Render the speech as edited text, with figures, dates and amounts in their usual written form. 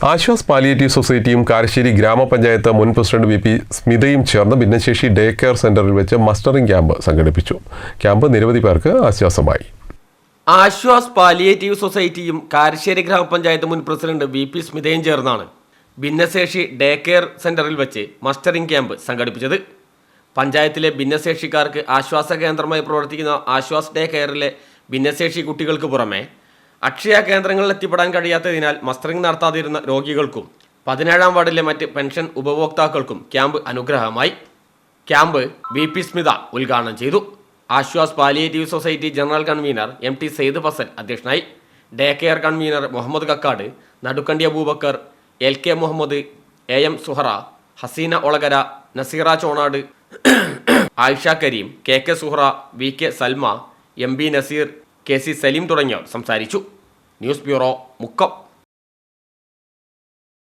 Aswas palliative സൊസൈറ്റിയും Karassery ഗ്രാമപഞ്ചായത്ത് മുൻ president VP. സ്മിതയും ചേർന്ന് ഭിന്നശേഷി ഡേ കെയർ സെന്ററിൽ വെച്ച് മസ്റ്ററിംഗ് ക്യാമ്പ് സംഘടിപ്പിച്ചു. ക്യാമ്പ് നിരവധി പേർക്ക് ആശ്വാസമായി. ആശ്വാസ് പാലിയേറ്റീവ് സൊസൈറ്റിയും കാരശ്ശേരി ഗ്രാമപഞ്ചായത്ത് മുൻ പ്രസിഡന്റ് വി.പി. സ്മിതയും ചേർന്നാണ് ഭിന്നശേഷി ഡേ കെയർ സെന്ററിൽ വെച്ച് മസ്റ്ററിംഗ് ക്യാമ്പ് സംഘടിപ്പിച്ചത്. പഞ്ചായത്തിലെ ഭിന്നശേഷിക്കാർക്ക് ആശ്വാസ കേന്ദ്രമായി പ്രവർത്തിക്കുന്ന ആശ്വാസ് ഡേ കെയറിലെ ഭിന്നശേഷി കുട്ടികൾക്ക് പുറമെ അക്ഷയ കേന്ദ്രങ്ങളിൽ എത്തിപ്പെടാൻ കഴിയാത്തതിനാൽ മസ്റ്ററിംഗ് നടത്താതിരുന്ന രോഗികൾക്കും 17-ാം വാർഡിലെ മറ്റ് പെൻഷൻ ഉപഭോക്താക്കൾക്കും ക്യാമ്പ് അനുഗ്രഹമായി. Camp V P. സ്മിത ഉദ്ഘാടനം ചെയ്തു. Aashwas palliative society general convener M T. Sayed Fazal അധ്യക്ഷനായി. Day care convener Muhammad Kakkad, Nadukkandi Abubakar, L K. Muhammad, A M. Suhara, Haseena Olakara, Naseera Chonad, Ayisha Kareem, K K. Suhara, V K. Salma, M B. Naseer, K C. Saleem തുടങ്ങിയവർ സംസാരിച്ചു. News bureau, Mukkam.